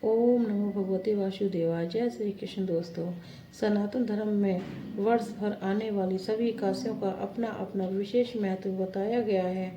ओम नमो भगवते वासुदेवाय। जय श्री कृष्ण। दोस्तों, सनातन धर्म में वर्ष भर आने वाली सभी एकादशियों का अपना अपना विशेष महत्व बताया गया है,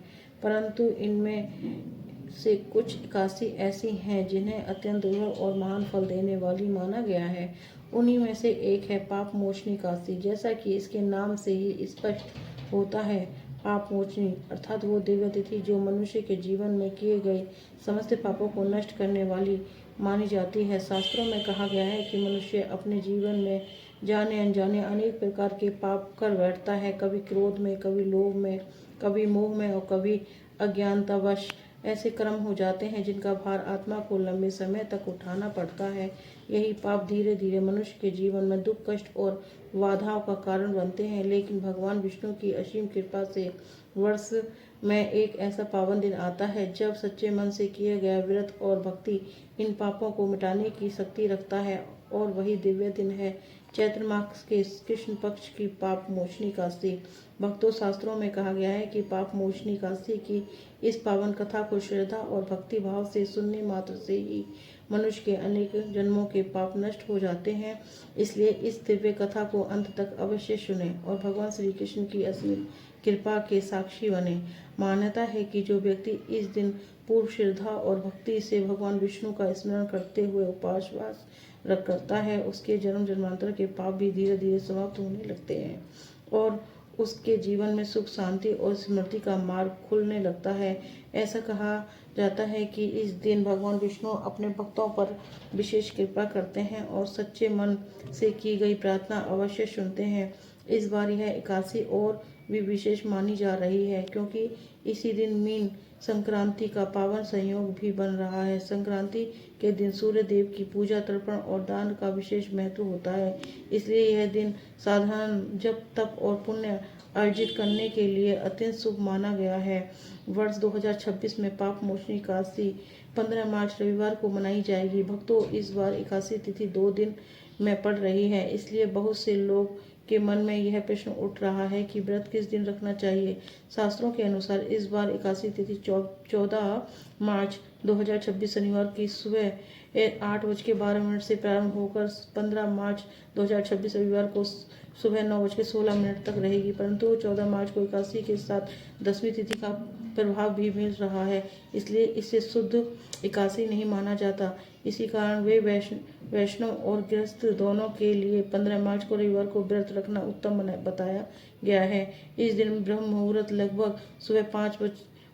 परंतु इनमें से कुछ एकादशी ऐसी हैं जिन्हें अत्यंत दुर्लभ और महान फल देने वाली माना गया है। उन्हीं में से एक है पाप मोचनी एकादशी। जैसा कि इसके नाम से ही स्पष्ट होता है, पाप मोचनी अर्थात वो दिव्य तिथि जो मनुष्य के जीवन में किए गए समस्त पापों को नष्ट करने वाली मानी जाती है। शास्त्रों में कहा गया है कि मनुष्य अपने जीवन में जाने अनजाने अनेक प्रकार के पाप कर बैठता है, कभी क्रोध में, कभी लोभ में, कभी मोह में और कभी अज्ञानतावश। ऐसे कर्म हो जाते हैं जिनका भार आत्मा को लंबे समय तक उठाना पड़ता है। यही पाप धीरे धीरे मनुष्य के जीवन में दुख, कष्ट और बाधाओं का कारण बनते हैं। लेकिन भगवान विष्णु की असीम कृपा से वर्ष में एक ऐसा पावन दिन आता है जब सच्चे मन से किए गया व्रत और भक्ति इन पापों को मिटाने की शक्ति रखता है, और वही दिव्य दिन है चैत्र मास के कृष्ण पक्ष की पाप मोचनी एकादशी। भक्तों, शास्त्रों में कहा गया है कि पाप मोचनी एकादशी की इस पावन कथा को श्रद्धा और भक्ति भाव से सुनने मात्र से ही मनुष्य के अनेक जन्मों के पाप नष्ट हो जाते हैं। इसलिए इस दिव्य कथा को अंत तक अवश्य सुने और भगवान श्री कृष्ण की असीम कृपा के साक्षी बने। मान्यता है कि जो व्यक्ति इस दिन पूर्ण श्रद्धा और भक्ति से भगवान विष्णु का स्मरण करते हुए उपवास करता है, उसके जन्म जन्मांतर के पाप भी धीरे धीरे समाप्त होने लगते हैं और उसके जीवन में सुख, शांति और समृद्धि का मार्ग खुलने लगता है। ऐसा कहा जाता है कि इस दिन भगवान विष्णु अपने भक्तों पर विशेष कृपा करते हैं और सच्चे मन से की गई प्रार्थना अवश्य सुनते हैं। इस बार यह एकादशी और भी विशेष मानी जा रही है क्योंकि इसी दिन मीन संक्रांति का पावन संयोग भी बन रहा है। संक्रांति के दिन सूर्य देव की पूजा, तर्पण और दान का विशेष महत्व होता है। इसलिए यह दिन साधारण जप, तप और पुण्य अर्जित करने के लिए अत्यंत शुभ माना गया है। वर्ष 2026 में पाप मोचनी एकादशी 15 मार्च रविवार को मनाई जाएगी। भक्तों, इस बार एकादशी तिथि 2 दिन में पड़ रही है, इसलिए बहुत से लोग के मन में यह प्रश्न उठ रहा है कि व्रत किस दिन रखना चाहिए। शास्त्रों के अनुसार इस बार एकादशी तिथि 14 मार्च 2026 शनिवार की सुबह 8:12 से प्रारंभ होकर 15 मार्च 2026 रविवार को सुबह 9:16 तक रहेगी। परंतु 14 मार्च को एकादशी के साथ 10वीं तिथि का प्रभाव भी मिल रहा है, इसलिए इसे शुद्ध एकादशी नहीं माना जाता। इसी कारण वे वैष्णव और गृहस्थ दोनों के लिए 15 मार्च को रविवार को व्रत रखना उत्तम बताया गया है। इस दिन ब्रह्म मुहूर्त लगभग सुबह 5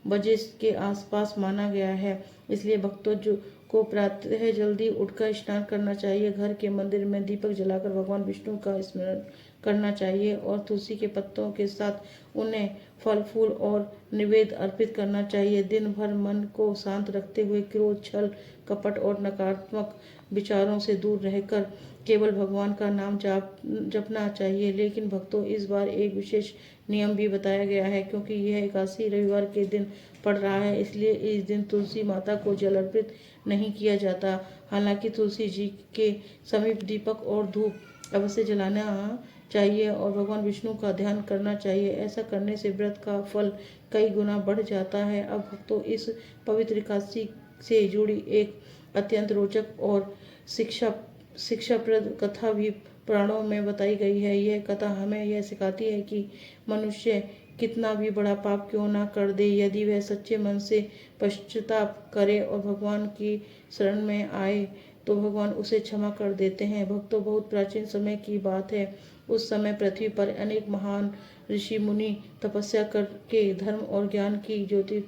बजे के आसपास माना गया है, इसलिए भक्तों को प्रातः जल्दी उठकर स्नान करना चाहिए, घर के मंदिर में दीपक जलाकर भगवान विष्णु का स्मरण करना चाहिए और तुलसी के पत्तों के साथ उन्हें फल, फूल और निवेद्य अर्पित करना चाहिए। दिन भर मन को शांत रखते हुए क्रोध, छल, कपट और नकारात्मक विचारों से दूर रहकर केवल भगवान का नाम जपना चाहिए। लेकिन भक्तों, इस बार एक विशेष नियम भी बताया गया है क्योंकि यह एकादशी रविवार के दिन पड़ रहा है, इसलिए इस दिन तुलसी माता को जल अर्पित नहीं किया जाता। हालांकि तुलसी जी के समीप दीपक और धूप अवश्य जलाना चाहिए और भगवान विष्णु का ध्यान करना चाहिए। ऐसा करने से व्रत का फल कई गुना बढ़ जाता है। अब भक्तों, इस पवित्र एकादशी से जुड़ी एक अत्यंत रोचक और शिक्षाप्रद कथा भी पुराणों में बताई गई है। यह कथा हमें यह सिखाती है कि मनुष्य कितना भी बड़ा पाप क्यों ना कर दे, यदि वह सच्चे मन से पश्चाताप करे और भगवान की शरण में आए तो भगवान उसे क्षमा कर देते हैं। भक्तों, बहुत प्राचीन समय की बात है। उस समय पृथ्वी पर अनेक महान ऋषि मुनि तपस्या करके धर्म और ज्ञान की ज्योति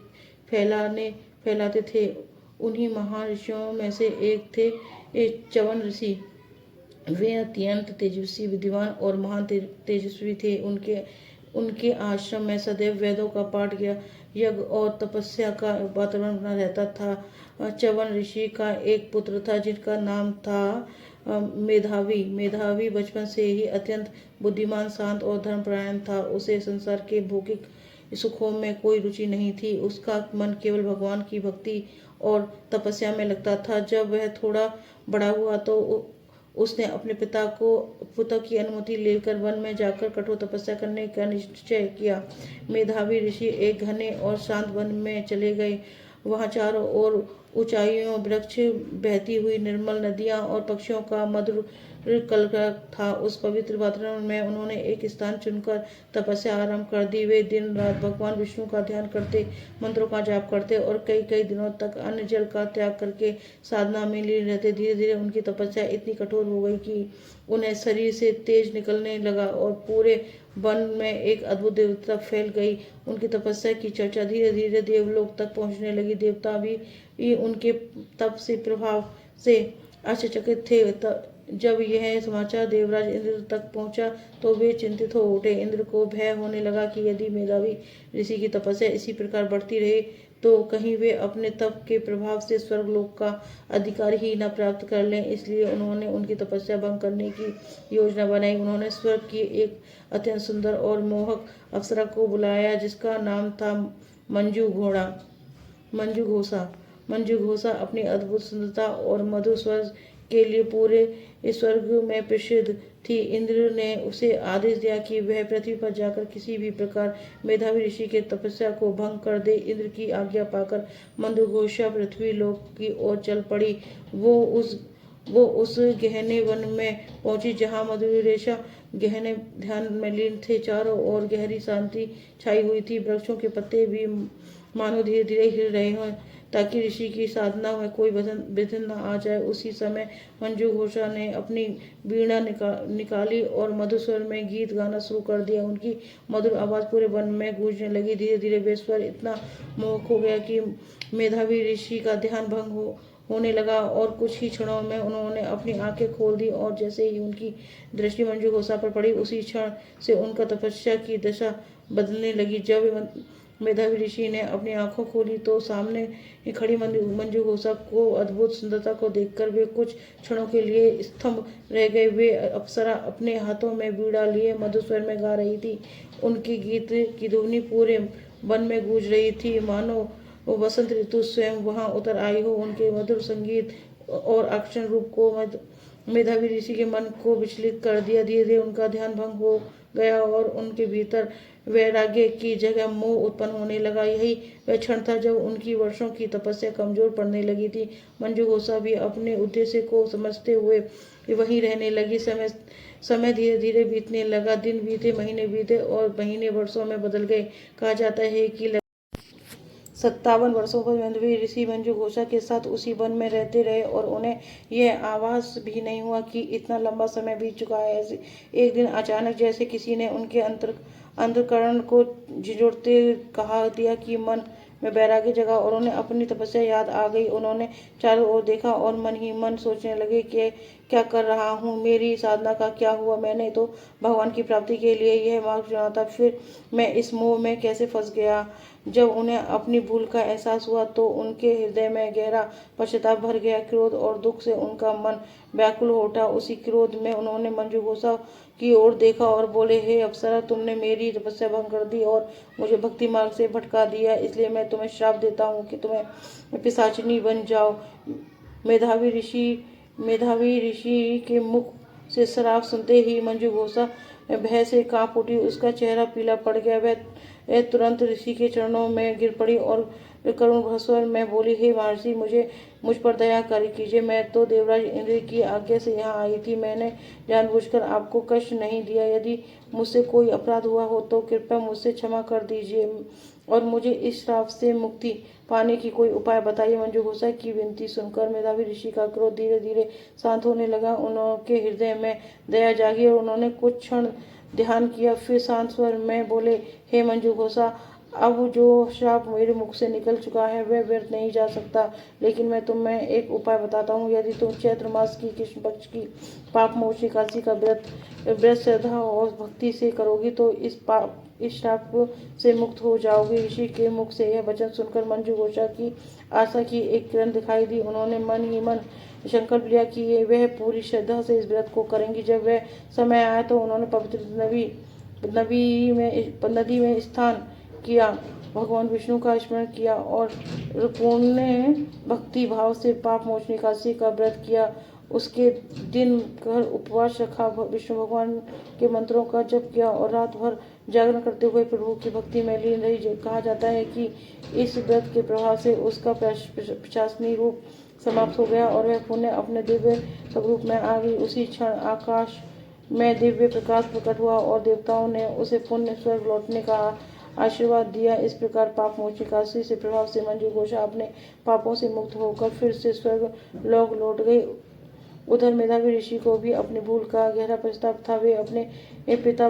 फैलाते थे। उन्हीं महान ऋषियों में से एक थे च्यवन ऋषि। वे अत्यंत तेजस्वी, विद्वान और महान तेजस्वी थे। उनके आश्रम में सदैव वेदों का पाठ, यज्ञ और तपस्या का वातावरण बना रहता था। च्यवन ऋषि का एक पुत्र था जिनका नाम था मेधावी। मेधावी बचपन से ही अत्यंत बुद्धिमान, शांत और धर्मपरायण था। उसे संसार के भौतिक सुखों में कोई रुचि नहीं थी। उसका मन केवल भगवान की भक्ति और तपस्या में लगता था। जब वह थोड़ा बड़ा हुआ तो उसने अपने पिता की अनुमति लेकर वन में जाकर कठोर तपस्या करने का निश्चय किया। मेधावी ऋषि एक घने और शांत वन में चले गए। वहां चारों ओर ऊंचाइयों, वृक्ष, बहती हुई निर्मल नदियां और पक्षियों का मधुर कलरव था। उस पवित्र वातावरण में उन्होंने एक स्थान चुनकर तपस्या आरंभ कर दी। वे दिन रात भगवान विष्णु का ध्यान करते, मंत्रों का जाप करते और कई कई दिनों तक अन्न जल का त्याग करके साधना में लीन रहते। धीरे धीरे उनकी तपस्या इतनी कठोर हो गई कि उन्हें शरीर से तेज निकलने लगा और पूरे वन में एक अद्भुत देवता फैल गई। उनकी तपस्या की चर्चा धीरे धीरे देवलोक तक पहुंचने लगी। देवता भी उनके तप से प्रभाव से आश्चर्यचकित थे। जब यह समाचार देवराज इंद्र तक पहुंचा तो वे चिंतित हो उठे। इंद्र को भय होने लगा कि यदि मेधावी ऋषि की तपस्या इसी प्रकार बढ़ती रहे तो कहीं वे अपने तप के प्रभाव से स्वर्गलोक का अधिकार ही न प्राप्त कर लें। इसलिए उन्होंने उनकी तपस्या भंग करने की योजना बनाई। उन्होंने स्वर्ग की एक अत्यंत सुंदर और मोहक अप्सरा को बुलाया जिसका नाम था मंजू घोषा अपनी अद्भुत सुंदरता और मधुर स्वर के लिए पूरे स्वर्ग में प्रसिद्ध थी। इंद्र ने उसे आदेश दिया कि वह पृथ्वी पर जाकर किसी भी प्रकार मेधावी ऋषि के तपस्या को भंग कर दे। इंद्र की आज्ञा पाकर मंदुघोषा पृथ्वी लोक की ओर चल पड़ी। वो उस गहने वन में पहुंची जहां मधुरेशा गहने ध्यान में लीन थे। चारों ओर गहरी शांति छाई हुई थी। वृक्षों के पत्ते भी मानो धीरे धीरे हिल रहे हों ताकि ऋषि की साधना में कोई विघ्न न आ जाए। उसी समय मंजू घोषा ने अपनी वीणा निकाली और मधुर स्वर में गीत गाना शुरू कर दिया। उनकी मधुर आवाज पूरे वन में गूंजने लगी। धीरे धीरे वे स्वर इतना मोहक हो गया कि मेधावी ऋषि का ध्यान भंग होने लगा और कुछ ही क्षणों में उन्होंने अपनी आंखें खोल दी और जैसे ही उनकी दृष्टि मंजू घोषा पर पड़ी उसी क्षण से उनका तपस्या की दशा बदलने लगी। जब मेधावी ऋषि ने अपनी आंखों खोली तो सामने खड़ी मंजू घोषा को अद्भुत सुंदरता को देखकर वे कुछ क्षणों के लिए स्तंभ रह गए। वे अप्सरा अपने हाथों में वीणा लिए मधुर स्वर में गा रही थी। उनके गीत की ध्वनि पूरे वन में गूंज रही थी मानो वसंत ऋतु स्वयं वहां उतर आई हो। उनके मधुर संगीत और आकर्षण रूप को मेधावी ऋषि के मन को विचलित कर दिया। धीरे धीरे उनका ध्यान भंग हो गया और उनके भीतर वैराग्य की जगह मोह उत्पन्न होने लगा। यही वह क्षण था जब उनकी वर्षों की तपस्या कमजोर पड़ने लगी थी। मंजू घोषा भी अपने उद्देश्य को समझते हुए वहीं रहने लगी। समय धीरे धीरे बीतने लगा। दिन बीते, महीने बीते और महीने वर्षों में बदल गए। कहा जाता है कि 57 वर्षों पर मेधावी ऋषि मंजू घोषा के साथ उसी वन में रहते रहे और उन्हें यह आभास भी नहीं हुआ कि इतना लंबा समय बीत चुका है। एक दिन अचानक जैसे किसी ने उनके अंतःकरण को झिझोड़ते कहा दिया कि मन में वैराग्य जगा और उन्हें अपनी तपस्या याद आ गई। उन्होंने चारों ओर देखा और मन ही मन सोचने लगे कि क्या कर रहा हूँ, मेरी साधना का क्या हुआ। मैंने तो भगवान की प्राप्ति के लिए यह मार्ग चुना था, फिर मैं इस मोह में कैसे फंस गया। जब उन्हें अपनी भूल का एहसास हुआ तो उनके हृदय में गहरा पश्चाताप भर गया। क्रोध और दुख से उनका मन व्याकुल हो उठा। उसी क्रोध में उन्होंने मंजू घोषा की ओर देखा और बोले, हे अप्सरा, तुमने मेरी तपस्या भंग कर दी और मुझे भक्ति मार्ग से भटका दिया, इसलिए मैं तुम्हें श्राप देता हूँ कि तुम्हें पिशाचिनी बन जाओ। मेधावी ऋषि के मुख से श्राप सुनते ही मंजू घोषा भय से कांप उठी। उसका चेहरा पीला पड़ गया। वह तुरंत ऋषि के चरणों में गिर पड़ी और करुण स्वर में बोली, हे महर्षि, मुझ पर दया कर कीजिए। मैं तो देवराज इंद्र की आज्ञा से यहाँ आई थी। मैंने जानबूझकर आपको कष्ट नहीं दिया। यदि मुझसे कोई अपराध हुआ हो तो कृपया मुझसे क्षमा कर दीजिए और मुझे इस श्राप से मुक्ति पाने की कोई उपाय बताइए। मंजू घोषा की विनती सुनकर मेधावी ऋषि का क्रोध धीरे धीरे शांत होने लगा। उनके हृदय में दया जागी और उन्होंने कुछ क्षण ध्यान किया। फिर शांत स्वर में बोले, हे मंजू घोषा, अब जो श्राप मेरे मुख से निकल चुका है वह व्यर्थ नहीं जा सकता, लेकिन मैं तुम्हें एक उपाय बताता हूँ। यदि तुम चैत्र मास की कृष्ण पक्ष की पाप मोचनी एकादशी का व्रत श्रद्धा और भक्ति से करोगी तो इस श्राप से मुक्त हो जाओगे। ऋषि के मुख से यह वचन सुनकर मंजू घोषा की आशा की एक किरण दिखाई दी। उन्होंने मन ही मन संकल्प लिया कि वह पूरी श्रद्धा से इस व्रत को करेंगी। जब वह समय आया तो उन्होंने पवित्र नदी में स्नान किया, भगवान विष्णु का स्मरण किया और पूर्ण भक्ति भाव से पाप मोचनी एकादशी का व्रत किया उसके दिन भर उपवास रखा, विष्णु भगवान के मंत्रों का जप किया और रात भर जागरण करते हुए प्रभु की भक्ति में लीन रही। कहा जाता है कि इस व्रत के प्रभाव से उसका प्रशासनिक रूप समाप्त हो गया और वह पुनः अपने दिव्य स्वरूप में आ गई। उसी क्षण आकाश में दिव्य प्रकाश प्रकट हुआ और देवताओं ने उसे पुण्य स्वर्ग लौटने का आशीर्वाद दिया। इस प्रकार पाप मोचन एकादशी से प्रभाव से मंजू घोषा अपने पापों से मुक्त होकर फिर से स्वर्ग लोक लौट गई। उधर मेधावी ऋषि को भी अपनी भूल का गहरा पछतावा था। वे अपने पिता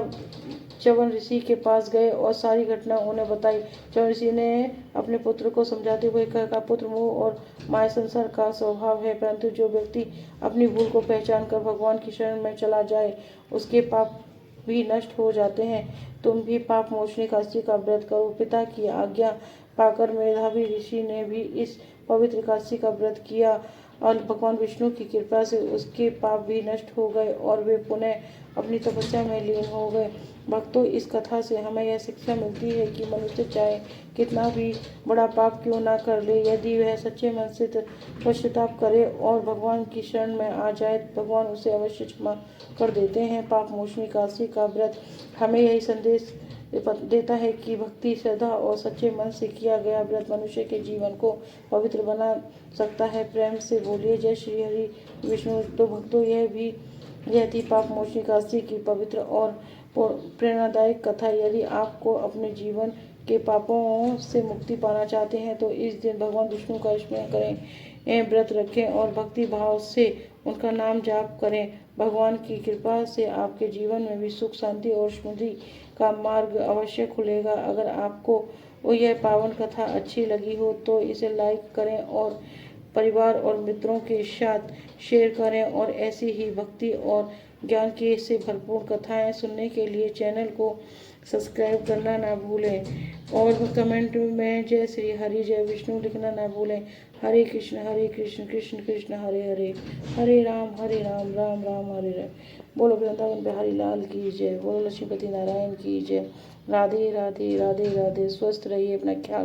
च्यवन ऋषि के पास गए और सारी घटना उन्हें बताई। च्यवन ऋषि ने अपने पुत्र को समझाते हुए कहा, पुत्र मोह और माया संसार का स्वभाव है, परंतु जो व्यक्ति अपनी भूल को पहचान कर भगवान की शरण में चला जाए उसके पाप भी नष्ट हो जाते हैं। तुम भी पाप मोचनी एकादशी का व्रत करो। पिता की आज्ञा पाकर मेधावी ऋषि ने भी इस पवित्र एकादशी का व्रत किया और भगवान विष्णु की कृपा से उसके पाप भी नष्ट हो गए और वे पुनः अपनी तपस्या में लीन हो गए। भक्तों, इस कथा से हमें यह शिक्षा मिलती है कि मनुष्य चाहे कितना भी बड़ा पाप क्यों ना कर ले, यदि वह सच्चे मन से पश्चाताप करे और भगवान की शरण में आ जाए, भगवान उसे अवश्य क्षमा कर देते हैं। पाप मोचनी एकादशी का व्रत हमें यही संदेश देता है कि भक्ति, श्रद्धा और सच्चे मन से किया गया व्रत मनुष्य के जीवन को पवित्र बना सकता है। प्रेम से बोलिए जय श्री हरि विष्णु। तो भक्तों, यह थी पाप मोचनी एकादशी की पवित्र और प्रेरणादायक कथा। यदि आपको अपने जीवन के पापों से मुक्ति पाना चाहते हैं तो इस दिन भगवान विष्णु का स्मरण करें, व्रत रखें और भक्ति भाव से उनका नाम जाप करें। भगवान की कृपा से आपके जीवन में भी सुख, शांति और समृद्धि का मार्ग अवश्य खुलेगा। अगर आपको यह पावन कथा अच्छी लगी हो तो इसे लाइक करें और परिवार और मित्रों के साथ शेयर करें और ऐसी ही भक्ति और ज्ञान की से भरपूर कथाएं सुनने के लिए चैनल को सब्सक्राइब करना ना भूलें और कमेंट में जय श्री हरि जय विष्णु लिखना ना भूलें। हरे कृष्ण कृष्ण कृष्ण हरे हरे, हरे राम राम राम हरे हरे। बोलो वृंदावन बिहारी लाल की जय, बोलो लक्ष्मीपति नारायण की जय। राधे राधे राधे राधे। स्वस्थ रहिए, अपना ख्याल